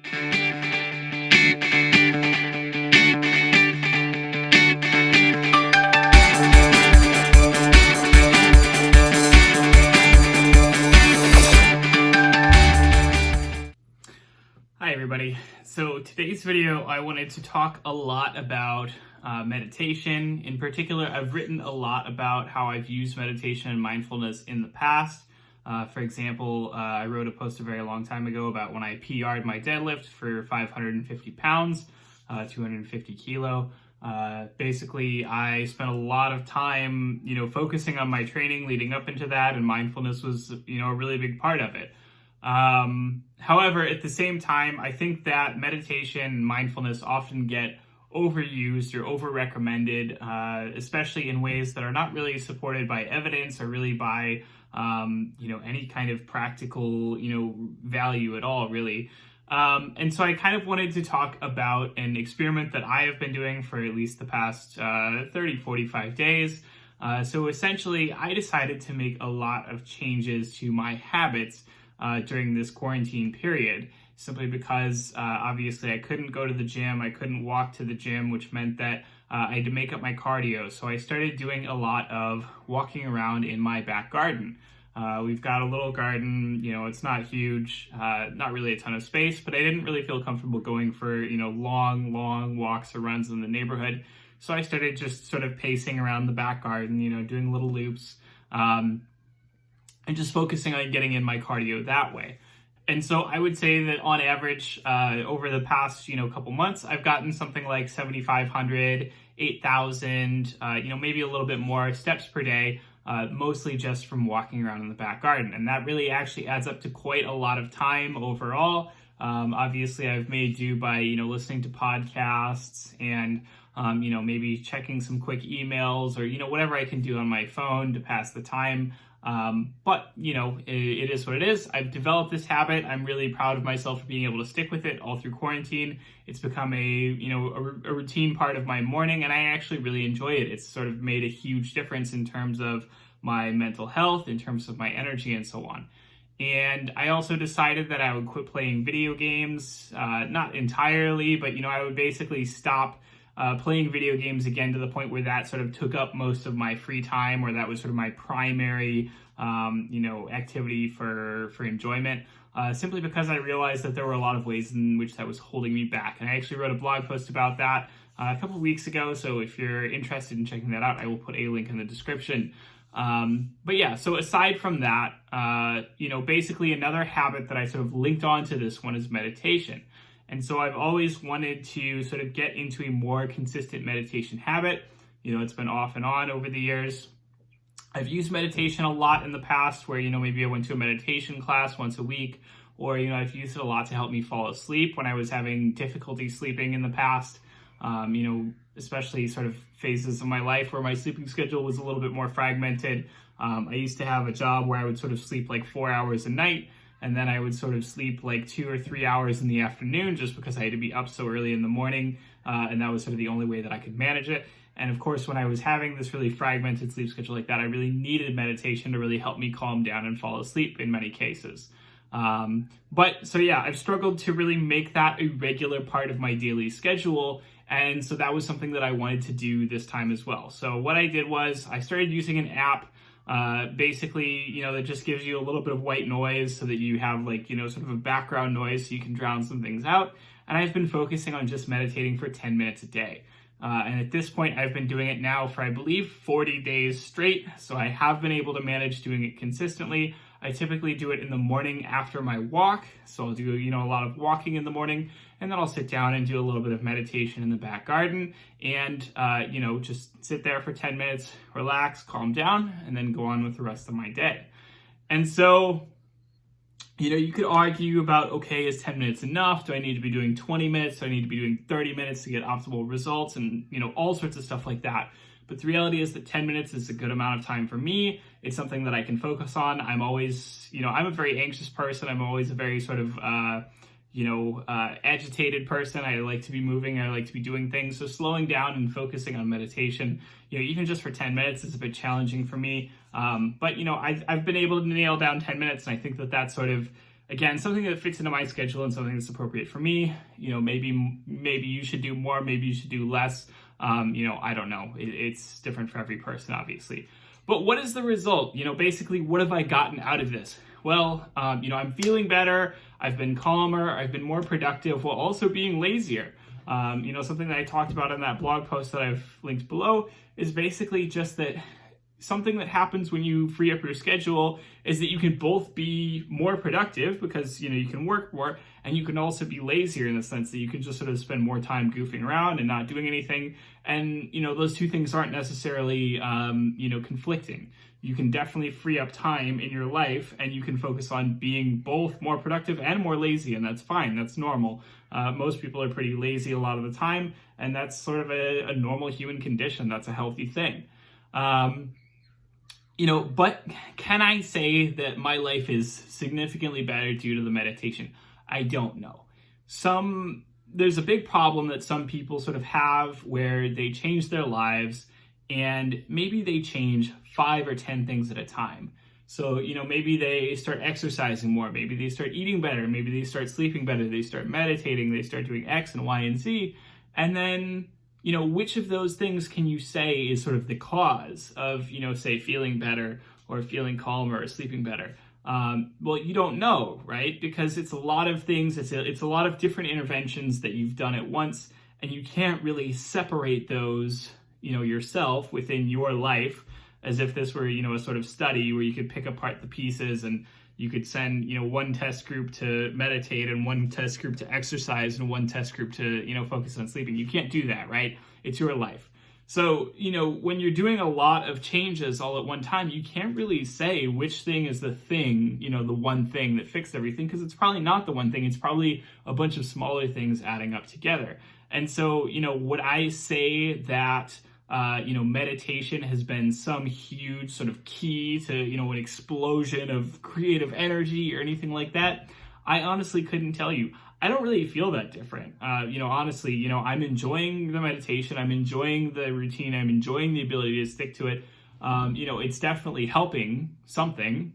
Hi everybody. So today's video, I wanted to talk a lot about meditation. In particular, I've written a lot about how I've used meditation and mindfulness in the past. For example, I wrote a post a very long time ago about when I PR'd my deadlift for 550 pounds, 250 kilo. Basically, I spent a lot of time, focusing on my training leading up into that, and mindfulness was, a really big part of it. However, at the same time, I think that meditation and mindfulness often get overused or over-recommended, especially in ways that are not really supported by evidence or really by, any kind of practical, value at all, really. And so I kind of wanted to talk about an experiment that I have been doing for at least the past 45 days. So essentially, I decided to make a lot of changes to my habits during this quarantine period, simply because obviously I couldn't go to the gym, I couldn't walk to the gym, which meant that I had to make up my cardio. So I started doing a lot of walking around in my back garden. We've got a little garden, it's not huge, not really a ton of space, but I didn't really feel comfortable going for, long walks or runs in the neighborhood. So I started just sort of pacing around the back garden, doing little loops, and just focusing on getting in my cardio that way. And so I would say that on average, over the past, couple months, I've gotten something like 7,500, 8,000, maybe a little bit more steps per day, mostly just from walking around in the back garden. And that really actually adds up to quite a lot of time overall. Obviously, I've made do by, listening to podcasts and, maybe checking some quick emails or, whatever I can do on my phone to pass the time. But it is what it is. I've developed this habit. I'm really proud of myself for being able to stick with it all through quarantine. It's become a routine part of my morning, and I actually really enjoy it. It's sort of made a huge difference in terms of my mental health, in terms of my energy, and so on. And I also decided that I would quit playing video games, not entirely, but I would basically stop playing video games again to the point where that sort of took up most of my free time, or that was sort of my primary, activity for enjoyment, simply because I realized that there were a lot of ways in which that was holding me back. And I actually wrote a blog post about that a couple of weeks ago. So if you're interested in checking that out, I will put a link in the description. But yeah, so aside from that, basically another habit that I sort of linked onto this one is meditation. And so I've always wanted to sort of get into a more consistent meditation habit. It's been off and on over the years. I've used meditation a lot in the past where, maybe I went to a meditation class once a week, or, I've used it a lot to help me fall asleep when I was having difficulty sleeping in the past, especially sort of phases of my life where my sleeping schedule was a little bit more fragmented. I used to have a job where I would sort of sleep like 4 hours a night, and then I would sort of sleep like 2 or 3 hours in the afternoon just because I had to be up so early in the morning. And that was sort of the only way that I could manage it. And of course, when I was having this really fragmented sleep schedule like that, I really needed meditation to really help me calm down and fall asleep in many cases. I've struggled to really make that a regular part of my daily schedule. And so that was something that I wanted to do this time as well. So what I did was I started using an app basically, that just gives you a little bit of white noise so that you have sort of a background noise so you can drown some things out. And I've been focusing on just meditating for 10 minutes a day. And at this point, I've been doing it now for, I believe, 40 days straight. So I have been able to manage doing it consistently. I typically do it in the morning after my walk. So I'll do, a lot of walking in the morning, and then I'll sit down and do a little bit of meditation in the back garden and, just sit there for 10 minutes, relax, calm down, and then go on with the rest of my day. And so, you could argue about, okay, is 10 minutes enough? Do I need to be doing 20 minutes? Do I need to be doing 30 minutes to get optimal results? And, all sorts of stuff like that. But the reality is that 10 minutes is a good amount of time for me. It's something that I can focus on. I'm always, I'm a very anxious person. I'm always a very sort of, agitated person. I like to be moving. I like to be doing things. So slowing down and focusing on meditation, even just for 10 minutes is a bit challenging for me. But I've been able to nail down 10 minutes. And I think that that's sort of again, something that fits into my schedule and something that's appropriate for me. Maybe you should do more, maybe you should do less. I don't know. It's different for every person, obviously. But what is the result? Basically, what have I gotten out of this? Well, I'm feeling better. I've been calmer. I've been more productive while also being lazier. Something that I talked about in that blog post that I've linked below is basically just that something that happens when you free up your schedule is that you can both be more productive because, you can work more, and you can also be lazier in the sense that you can just sort of spend more time goofing around and not doing anything. And, those two things aren't necessarily, conflicting. You can definitely free up time in your life and you can focus on being both more productive and more lazy, and that's fine. That's normal. Most people are pretty lazy a lot of the time, and that's sort of a normal human condition. That's a healthy thing. But can I say that my life is significantly better due to the meditation? I don't know. There's a big problem that some people sort of have where they change their lives and maybe they change 5 or 10 things at a time. So, maybe they start exercising more, maybe they start eating better, maybe they start sleeping better, they start meditating, they start doing X and Y and Z, and then which of those things can you say is sort of the cause of, say, feeling better or feeling calmer or sleeping better? Well, you don't know, right? Because it's a lot of things. It's a lot of different interventions that you've done at once, and you can't really separate those, yourself within your life as if this were, a sort of study where you could pick apart the pieces and you could send, one test group to meditate and one test group to exercise and one test group to, focus on sleeping. You can't do that, right? It's your life. So, when you're doing a lot of changes all at one time, you can't really say which thing is the thing, the one thing that fixed everything, because it's probably not the one thing. It's probably a bunch of smaller things adding up together. And so, would I say that meditation has been some huge sort of key to, an explosion of creative energy or anything like that? I honestly couldn't tell you. I don't really feel that different. Honestly, I'm enjoying the meditation. I'm enjoying the routine. I'm enjoying the ability to stick to it. It's definitely helping something.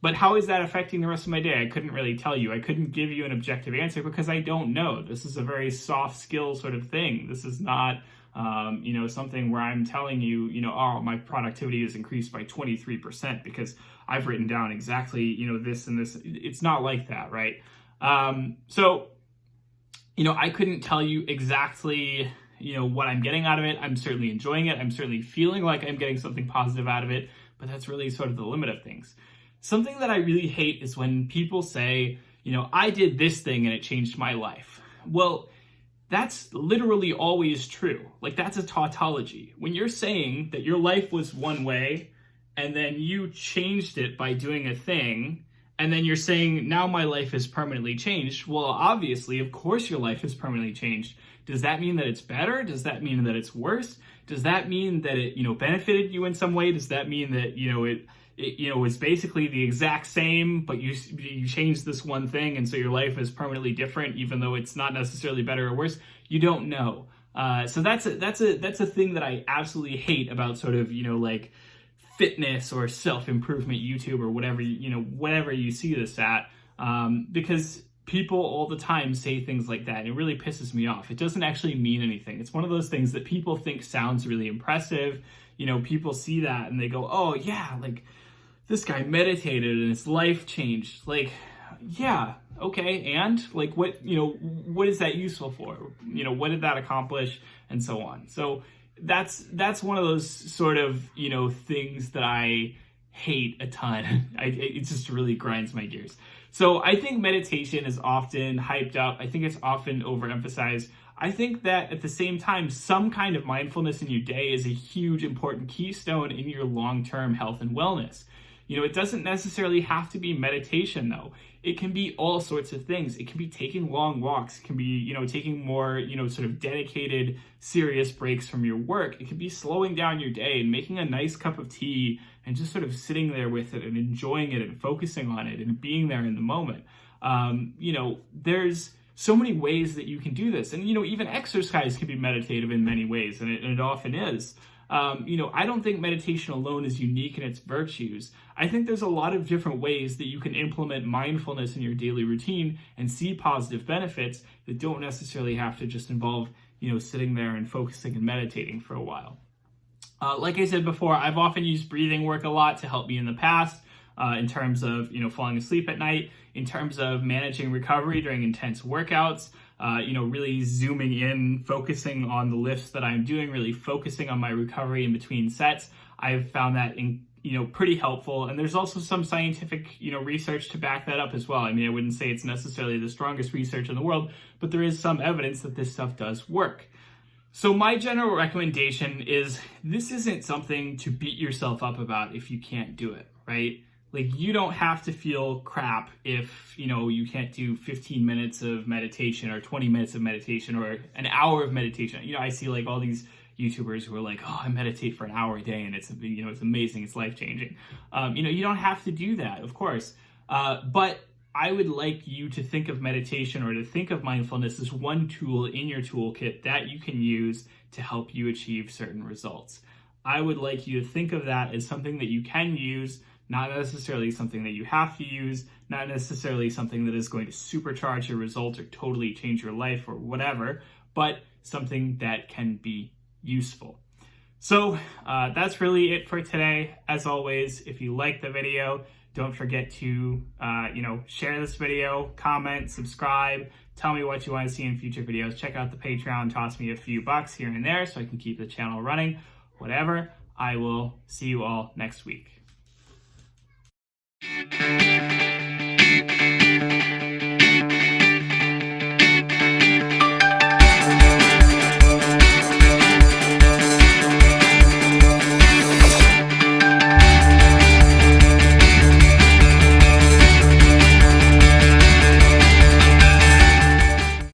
But how is that affecting the rest of my day? I couldn't really tell you. I couldn't give you an objective answer because I don't know. This is a very soft skill sort of thing. This is not, something where I'm telling you, oh, my productivity has increased by 23% because I've written down exactly, this and this. It's not like that, right? So, I couldn't tell you exactly, what I'm getting out of it. I'm certainly enjoying it. I'm certainly feeling like I'm getting something positive out of it, but that's really sort of the limit of things. Something that I really hate is when people say, I did this thing and it changed my life. Well, that's literally always true. Like, that's a tautology. When you're saying that your life was one way and then you changed it by doing a thing, and then you're saying, now my life is permanently changed. Well, obviously, of course your life is permanently changed. Does that mean that it's better? Does that mean that it's worse? Does that mean that it, benefited you in some way? Does that mean that, it was basically the exact same, but you changed this one thing, and so your life is permanently different, even though it's not necessarily better or worse? You don't know. So that's a thing that I absolutely hate about sort of, like fitness or self-improvement YouTube or whatever, whatever you see this at, because people all the time say things like that. It really pisses me off. It doesn't actually mean anything. It's one of those things that people think sounds really impressive. People see that and they go, oh yeah, like this guy meditated and his life changed. Like, yeah, okay, and like what is that useful for? What did that accomplish, and so on. So that's one of those sort of, things that I hate a ton. It just really grinds my gears. So I think meditation is often hyped up. I think it's often overemphasized. I think that at the same time, some kind of mindfulness in your day is a huge, important keystone in your long-term health and wellness. It doesn't necessarily have to be meditation, though. It can be all sorts of things. It can be taking long walks. It can be, taking more, sort of dedicated, serious breaks from your work. It can be slowing down your day and making a nice cup of tea and just sort of sitting there with it and enjoying it and focusing on it and being there in the moment. There's so many ways that you can do this. And, even exercise can be meditative in many ways, and it often is. I don't think meditation alone is unique in its virtues. I think there's a lot of different ways that you can implement mindfulness in your daily routine and see positive benefits that don't necessarily have to just involve, sitting there and focusing and meditating for a while. Like I said before, I've often used breathing work a lot to help me in the past, in terms of, falling asleep at night, in terms of managing recovery during intense workouts, really zooming in, focusing on the lifts that I'm doing, really focusing on my recovery in between sets. I've found that pretty helpful. And there's also some scientific, research to back that up as well. I mean, I wouldn't say it's necessarily the strongest research in the world, but there is some evidence that this stuff does work. So my general recommendation is this isn't something to beat yourself up about if you can't do it, right? Like, you don't have to feel crap if, you can't do 15 minutes of meditation or 20 minutes of meditation or an hour of meditation. I see like all these YouTubers who are like, oh, I meditate for an hour a day and it's, it's amazing, it's life-changing. You don't have to do that, of course. But I would like you to think of meditation or to think of mindfulness as one tool in your toolkit that you can use to help you achieve certain results. I would like you to think of that as something that you can use, not necessarily something that you have to use, not necessarily something that is going to supercharge your results or totally change your life or whatever, but something that can be useful. So that's really it for today. As always, if you like the video, don't forget to, share this video, comment, subscribe, tell me what you want to see in future videos. Check out the Patreon, toss me a few bucks here and there so I can keep the channel running, whatever. I will see you all next week.